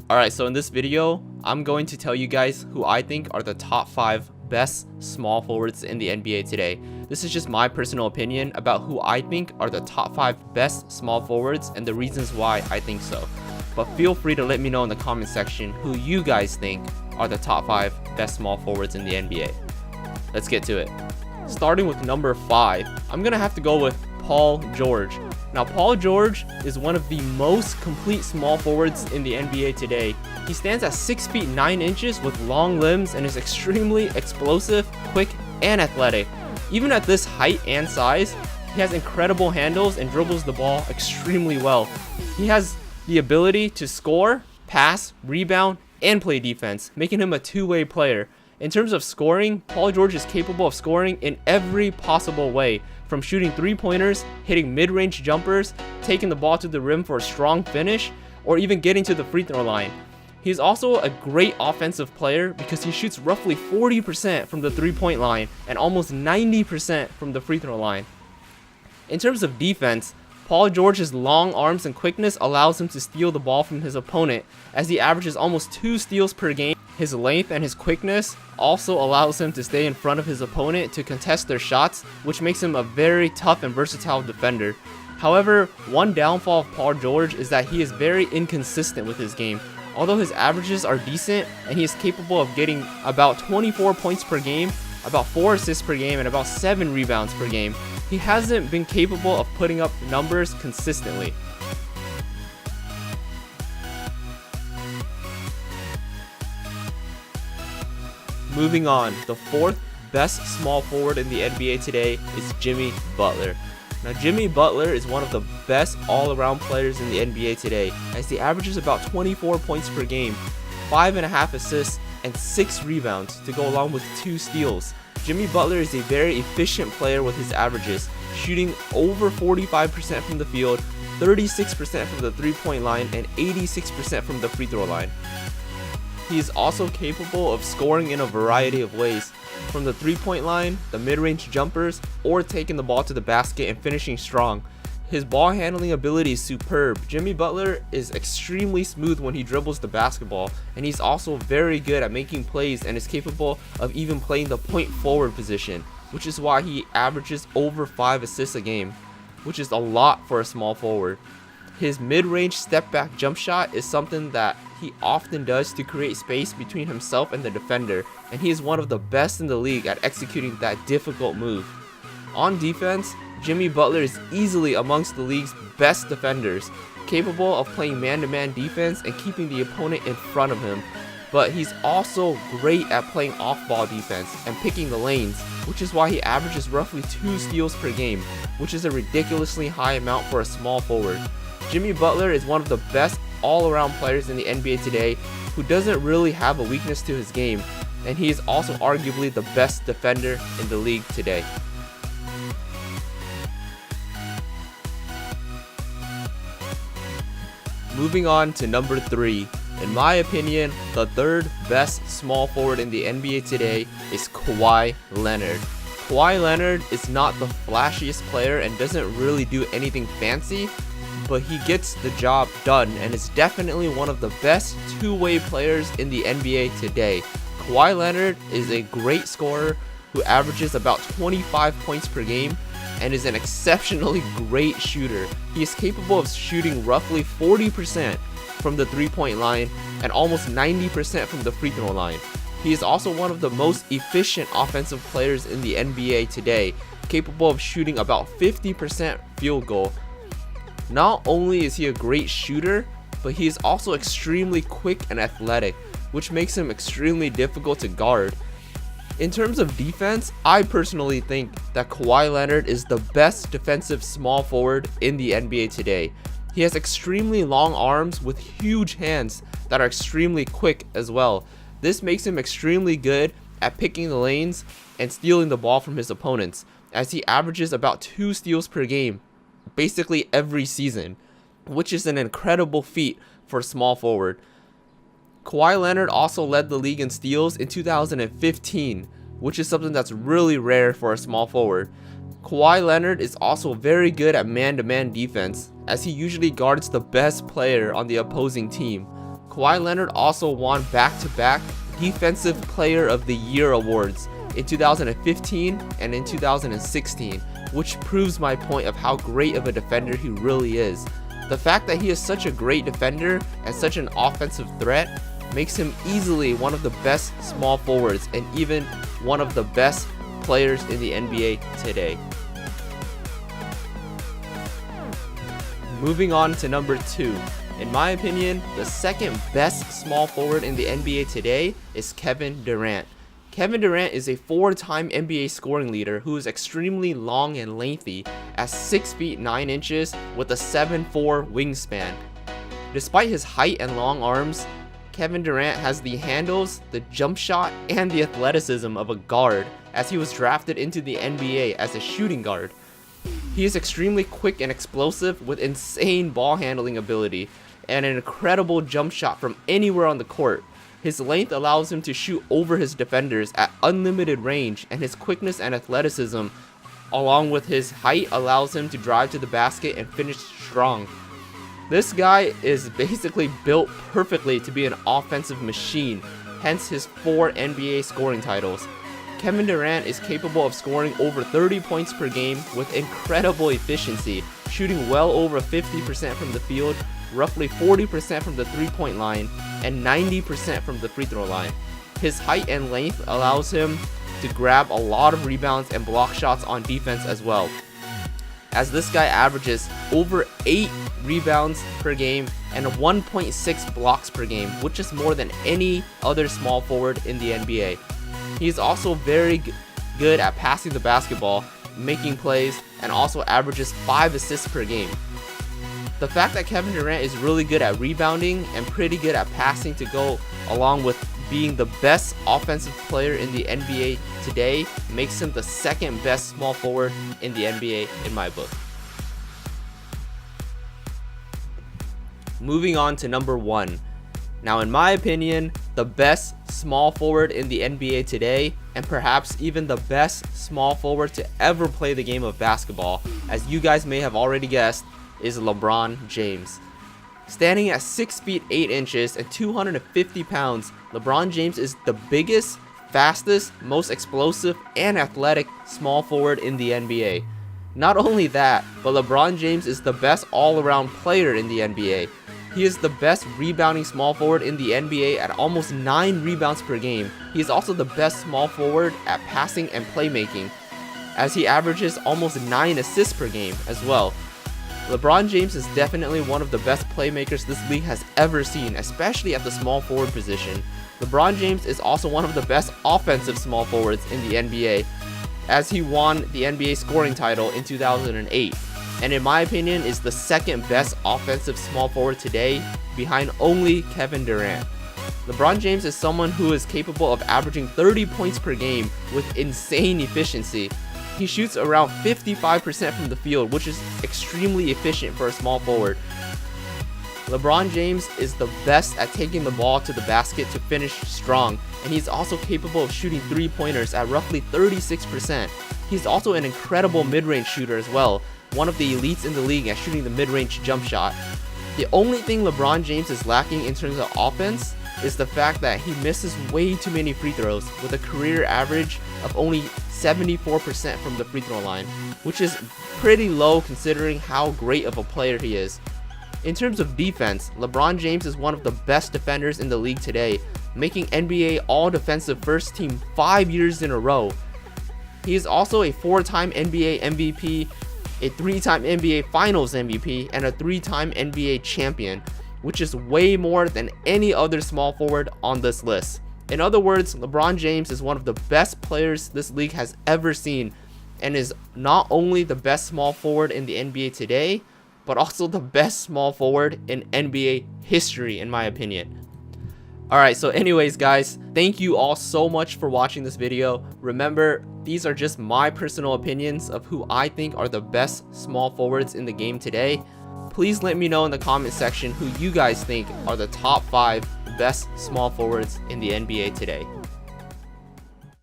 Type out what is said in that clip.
Alright, so in this video, I'm going to tell you guys who I think are the top 5 best small forwards in the NBA today. This is just my personal opinion about who I think are the top 5 best small forwards and the reasons why I think so. But feel free to let me know in the comment section who you guys think are the top 5 best small forwards in the NBA. Let's get to it. Starting with number 5, I'm going to have to go with Paul George. Now, Paul George is one of the most complete small forwards in the NBA today. He stands at 6 feet 9 inches with long limbs and is extremely explosive, quick, and athletic. Even at this height and size, he has incredible handles and dribbles the ball extremely well. He has the ability to score, pass, rebound, and play defense, making him a two-way player. In terms of scoring, Paul George is capable of scoring in every possible way, from shooting three-pointers, hitting mid-range jumpers, taking the ball to the rim for a strong finish, or even getting to the free throw line. He's also a great offensive player because he shoots roughly 40% from the three-point line and almost 90% from the free throw line. In terms of defense, Paul George's long arms and quickness allows him to steal the ball from his opponent, as he averages almost 2 steals per game. His length and his quickness also allows him to stay in front of his opponent to contest their shots, which makes him a very tough and versatile defender. However, one downfall of Paul George is that he is very inconsistent with his game. Although his averages are decent and he is capable of getting about 24 points per game, about 4 assists per game, and about 7 rebounds per game, he hasn't been capable of putting up numbers consistently. Moving on, the 4th best small forward in the NBA today is Jimmy Butler. Now, Jimmy Butler is one of the best all-around players in the NBA today, as he averages about 24 points per game, 5.5 assists, and 6 rebounds to go along with 2 steals. Jimmy Butler is a very efficient player with his averages, shooting over 45% from the field, 36% from the three-point line, and 86% from the free throw line. He is also capable of scoring in a variety of ways, from the three-point line, the mid-range jumpers, or taking the ball to the basket and finishing strong. His ball handling ability is superb. Jimmy Butler is extremely smooth when he dribbles the basketball, and he's also very good at making plays and is capable of even playing the point forward position, which is why he averages over 5 assists a game, which is a lot for a small forward. His mid-range step-back jump shot is something that he often does to create space between himself and the defender, and he is one of the best in the league at executing that difficult move. On defense, Jimmy Butler is easily amongst the league's best defenders, capable of playing man-to-man defense and keeping the opponent in front of him, but he's also great at playing off-ball defense and picking the lanes, which is why he averages roughly 2 steals per game, which is a ridiculously high amount for a small forward. Jimmy Butler is one of the best all-around players in the NBA today who doesn't really have a weakness to his game, and he is also arguably the best defender in the league today. Moving on to number 3. In my opinion, the 3rd best small forward in the NBA today is Kawhi Leonard. Kawhi Leonard is not the flashiest player and doesn't really do anything fancy, but he gets the job done and is definitely one of the best two-way players in the NBA today. Kawhi Leonard is a great scorer who averages about 25 points per game and is an exceptionally great shooter. He is capable of shooting roughly 40% from the three-point line and almost 90% from the free throw line. He is also one of the most efficient offensive players in the NBA today, capable of shooting about 50% field goal. Not only is he a great shooter, but he is also extremely quick and athletic, which makes him extremely difficult to guard. In terms of defense, I personally think that Kawhi Leonard is the best defensive small forward in the NBA today. He has extremely long arms with huge hands that are extremely quick as well. This makes him extremely good at picking the lanes and stealing the ball from his opponents, as he averages about 2 steals per game basically every season, which is an incredible feat for a small forward. Kawhi Leonard also led the league in steals in 2015, which is something that's really rare for a small forward. Kawhi Leonard is also very good at man-to-man defense, as he usually guards the best player on the opposing team. Kawhi Leonard also won back-to-back Defensive Player of the Year awards in 2015 and in 2016, which proves my point of how great of a defender he really is. The fact that he is such a great defender and such an offensive threat makes him easily one of the best small forwards and even one of the best players in the NBA today. Moving on to number 2. In my opinion, the second best small forward in the NBA today is Kevin Durant. Kevin Durant is a 4-time NBA scoring leader who is extremely long and lengthy at 6 feet 9 inches with a 7'4" wingspan. Despite his height and long arms, Kevin Durant has the handles, the jump shot, and the athleticism of a guard, as he was drafted into the NBA as a shooting guard. He is extremely quick and explosive with insane ball handling ability and an incredible jump shot from anywhere on the court. His length allows him to shoot over his defenders at unlimited range, and his quickness and athleticism, along with his height, allows him to drive to the basket and finish strong. This guy is basically built perfectly to be an offensive machine, hence his 4 NBA scoring titles. Kevin Durant is capable of scoring over 30 points per game with incredible efficiency, shooting well over 50% from the field, roughly 40% from the 3-point line, and 90% from the free throw line. His height and length allows him to grab a lot of rebounds and block shots on defense as well, as this guy averages over 8 rebounds per game and 1.6 blocks per game, which is more than any other small forward in the NBA. He is also very good at passing the basketball, making plays, and also averages 5 assists per game. The fact that Kevin Durant is really good at rebounding and pretty good at passing to go along with being the best offensive player in the NBA today makes him the second best small forward in the NBA in my book. Moving on to number 1. Now, in my opinion, the best small forward in the NBA today, and perhaps even the best small forward to ever play the game of basketball, as you guys may have already guessed, is LeBron James. Standing at 6 feet 8 inches and 250 pounds, LeBron James is the biggest, fastest, most explosive, and athletic small forward in the NBA. Not only that, but LeBron James is the best all-around player in the NBA. He is the best rebounding small forward in the NBA at almost 9 rebounds per game. He is also the best small forward at passing and playmaking, as he averages almost 9 assists per game as well. LeBron James is definitely one of the best playmakers this league has ever seen, especially at the small forward position. LeBron James is also one of the best offensive small forwards in the NBA, as he won the NBA scoring title in 2008, and in my opinion is the second best offensive small forward today, behind only Kevin Durant. LeBron James is someone who is capable of averaging 30 points per game with insane efficiency. He shoots around 55% from the field, which is extremely efficient for a small forward. LeBron James is the best at taking the ball to the basket to finish strong, and he's also capable of shooting 3-pointers at roughly 36%. He's also an incredible mid-range shooter as well, one of the elites in the league at shooting the mid-range jump shot. The only thing LeBron James is lacking in terms of offense is the fact that he misses way too many free throws, with a career average of only 74% from the free throw line, which is pretty low considering how great of a player he is. In terms of defense, LeBron James is one of the best defenders in the league today, making NBA All-Defensive First Team 5 years in a row. He is also a 4-time NBA MVP, a 3-time NBA Finals MVP, and a 3-time NBA champion, which is way more than any other small forward on this list. In other words, LeBron James is one of the best players this league has ever seen, and is not only the best small forward in the NBA today, but also the best small forward in NBA history, in my opinion. Alright, so anyways guys, thank you all so much for watching this video. Remember, these are just my personal opinions of who I think are the best small forwards in the game today. Please let me know in the comment section who you guys think are the top 5 best small forwards in the NBA today.